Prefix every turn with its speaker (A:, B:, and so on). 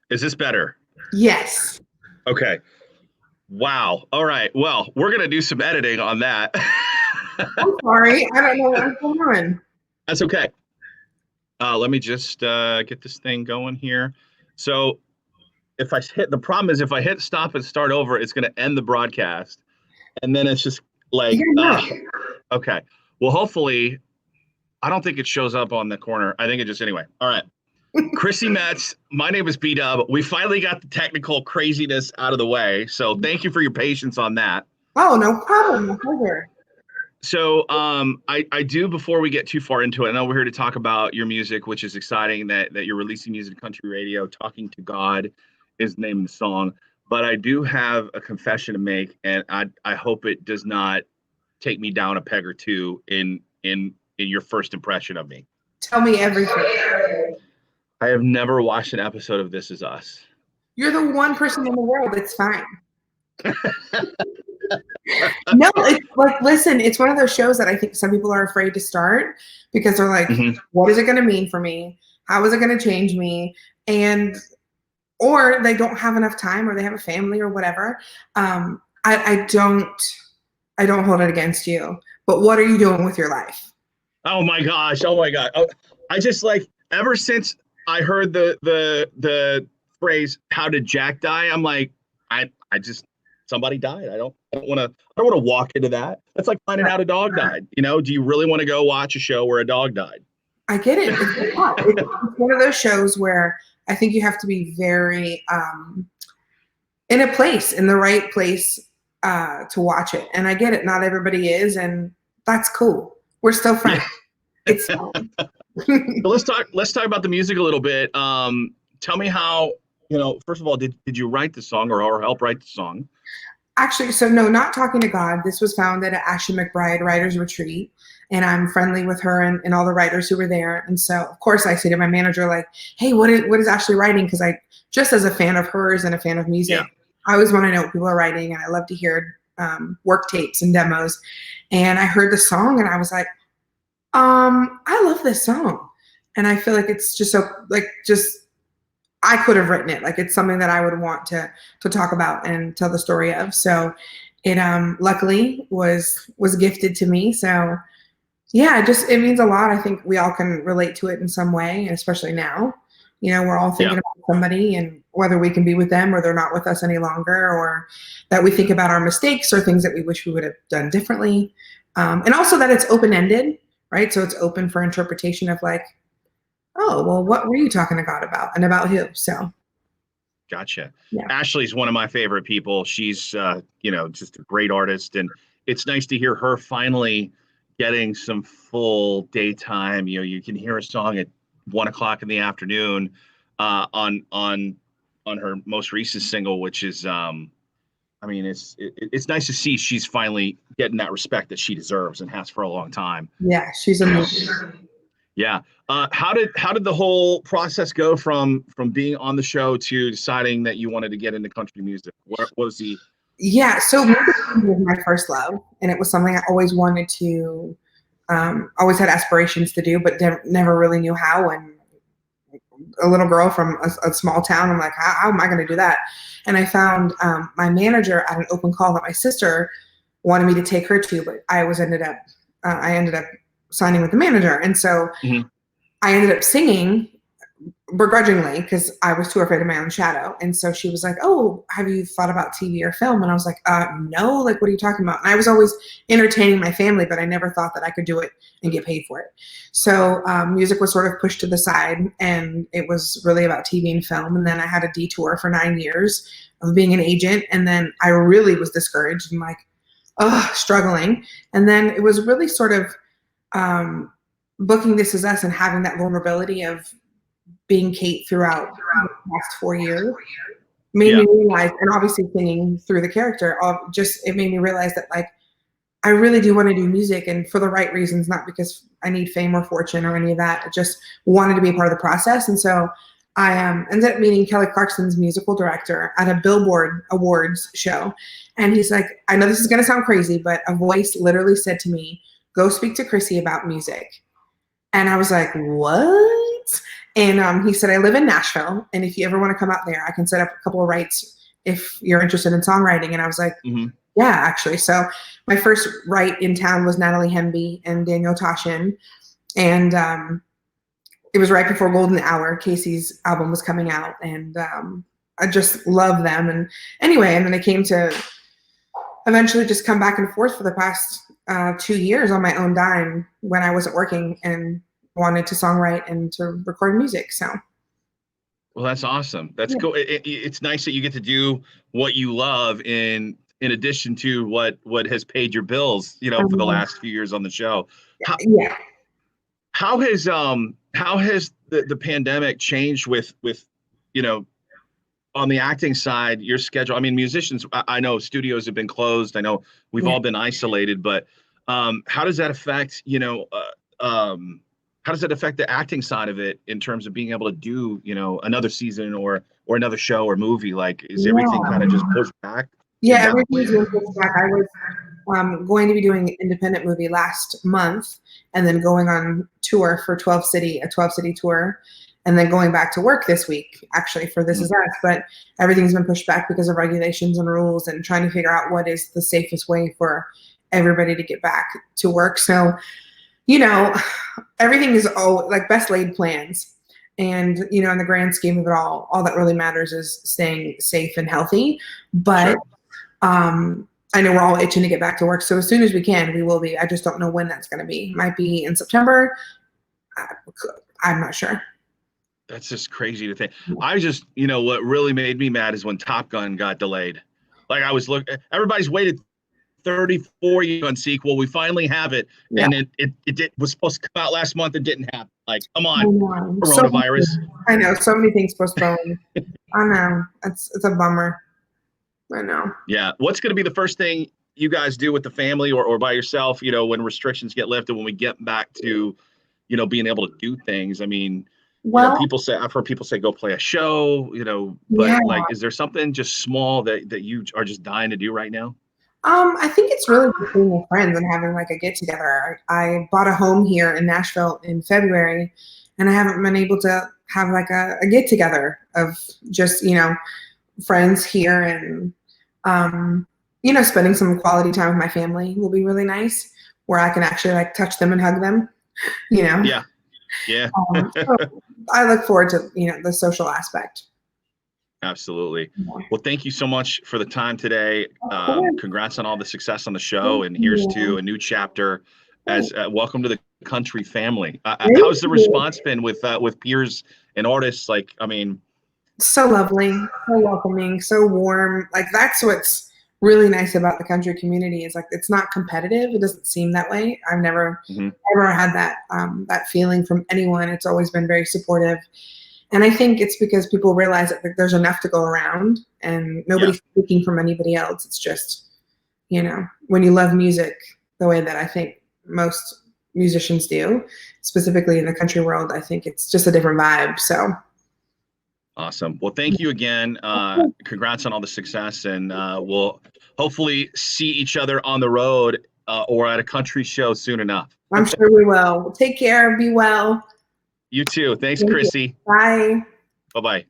A: Is this better?
B: Yes.
A: Okay. Wow. All right. Well, we're going to do some editing on that.
B: I'm sorry. I don't know what's going on.
A: That's okay. Let me just get this thing going here. So if I hit, the problem is if I hit stop and start over, it's going to end the broadcast. And then it's just like,
B: Yeah, no.
A: okay. Well, hopefully, I don't think it shows up on the corner. I think it just, anyway. All right. Chrissy Metz, my name is B-Dub. We finally got the technical craziness out of the way. So thank you for your patience on that.
B: Oh, no problem. My pleasure.
A: So I do, before we get too far into it, I know we're here to talk about your music, which is exciting that you're releasing music to country radio. Talking to God is the name of the song. But I do have a confession to make, and I hope it does not take me down a peg or two in your first impression of me.
B: Tell me everything.
A: I have never watched an episode of This Is Us.
B: You're the one person in the world that's fine. No, it's like, listen, it's one of those shows that I think some people are afraid to start because they're like, what is it going to mean for me? How is it going to change me? And, or they don't have enough time or they have a family or whatever. I don't hold it against you, but what are you doing with your life?
A: Oh my gosh. Oh my God. Oh, I just like, ever since I heard the phrase, how did Jack die? I'm like, I just, somebody died. I don't want to walk into that. That's like finding out a dog died. You know, do you really want to go watch a show where a dog died?
B: I get it. It's one of those shows where I think you have to be very in the right place to watch it. And I get it. Not everybody is, and that's cool. We're still friends. It's fun.
A: So let's talk about the music a little bit. Tell me how, first of all, did you write the song or help write the song?
B: Actually, so no, not Talking to God. This was founded at Ashley McBride Writers Retreat, and I'm friendly with her and all the writers who were there. And so, of course, I say to my manager, like, hey, what is Ashley writing? Because I, just as a fan of hers and a fan of music, I always want to know what people are writing, and I love to hear work tapes and demos. And I heard the song, and I was like, I love this song. And I feel like it's just so, like, I could have written it. Like, it's something that I would want to talk about and tell the story of. So it luckily was gifted to me. So yeah, it means a lot. I think we all can relate to it in some way, and especially now. We're all thinking about somebody and whether we can be with them or they're not with us any longer, or that we think about our mistakes or things that we wish we would have done differently. And also that it's open-ended, right? So it's open for interpretation of like, oh, well, what were you talking to God about and about who? So.
A: Gotcha.
B: Yeah.
A: Ashley's one of my favorite people. She's, just a great artist. And it's nice to hear her finally getting some full daytime. You can hear a song at 1:00 in the afternoon on her most recent single, which is, it's nice to see she's finally getting that respect that she deserves and has for a long time.
B: Yeah, she's amazing.
A: Yeah. How did the whole process go from being on the show to deciding that you wanted to get into country music? What was the?
B: Yeah, so music was my first love, and it was something I always wanted to, always had aspirations to do, but never really knew how. And a little girl from a small town, I'm like, how am I going to do that? And I found my manager at an open call that my sister wanted me to take her to, but I ended up signing with the manager. And so I ended up singing begrudgingly because I was too afraid of my own shadow. And so she was like, oh, have you thought about TV or film? And I was like, no, like, what are you talking about? And I was always entertaining my family, but I never thought that I could do it and get paid for it. So music was sort of pushed to the side, and it was really about TV and film. And then I had a detour for 9 years of being an agent. And then I really was discouraged and like, struggling. And then it was really sort of booking This Is Us and having that vulnerability of being Kate throughout the past 4 years made me realize, and obviously singing through the character, it made me realize that like I really do want to do music, and for the right reasons, not because I need fame or fortune or any of that. I just wanted to be a part of the process. And so I ended up meeting Kelly Clarkson's musical director at a Billboard Awards show. And he's like, I know this is going to sound crazy, but a voice literally said to me, go speak to Chrissy about music. And I was like, what? And he said, I live in Nashville, and if you ever want to come out there, I can set up a couple of writes if you're interested in songwriting. And I was like, yeah, actually. So my first write in town was Natalie Hemby and Daniel Toshin. And it was right before Golden Hour. Casey's album was coming out, and I just love them. And anyway, and then I came to eventually just come back and forth for the past 2 years on my own dime when I wasn't working and wanted to songwrite and to record music. So.
A: Well, that's awesome. That's cool. It's nice that you get to do what you love in addition to what has paid your bills, for the last few years on the show. How has the pandemic changed with on the acting side, your schedule? I mean, musicians, I know studios have been closed. I know we've all been isolated, but how does that affect, how does it affect the acting side of it in terms of being able to do, another season or another show or movie? Like, is everything kind of just pushed back?
B: Yeah, everything's been pushed back. I was going to be doing an independent movie last month, and then going on tour for a 12-city tour, and then going back to work this week, actually, for This Is Us. But everything's been pushed back because of regulations and rules and trying to figure out what is the safest way for everybody to get back to work. So, everything is like best laid plans. And, in the grand scheme of it all that really matters is staying safe and healthy. But I know we're all itching to get back to work. So as soon as we can, we will be. I just don't know when that's going to be. Might be in September. I'm not sure.
A: That's just crazy to think. I just, what really made me mad is when Top Gun got delayed. Like, I was everybody's waited 34 years on sequel. We finally have it. And it was supposed to come out last month. It didn't happen. Like, come on, coronavirus.
B: I know, so many things postponed. I know, it's a bummer. I know.
A: Yeah. What's going to be the first thing you guys do with the family or by yourself, when restrictions get lifted, when we get back to, being able to do things? I mean, I've heard people say, go play a show, but like, is there something just small that you are just dying to do right now?
B: I think it's really just being with friends and having like a get together. I bought a home here in Nashville in February, and I haven't been able to have like a get together of just, friends here, and spending some quality time with my family will be really nice, where I can actually like touch them and hug them,
A: Yeah.
B: So I look forward to the social aspect.
A: Absolutely. Well, thank you so much for the time today. Congrats on all the success on the show, and here's to a new chapter. As welcome to the country family. How's the response been with peers and artists? Like, I mean,
B: so lovely, so welcoming, so warm. Like, that's what's really nice about the country community, is like, it's not competitive. It doesn't seem that way. I've never ever had that feeling from anyone. It's always been very supportive. And I think it's because people realize that there's enough to go around, and nobody's speaking from anybody else. It's just, when you love music the way that I think most musicians do, specifically in the country world, I think it's just a different vibe. So.
A: Awesome. Well, thank you again. Congrats on all the success, and we'll hopefully see each other on the road or at a country show soon enough.
B: I'm sure we will. Take care. Be well.
A: You too. Thanks, Chrissy.
B: Bye.
A: Bye-bye.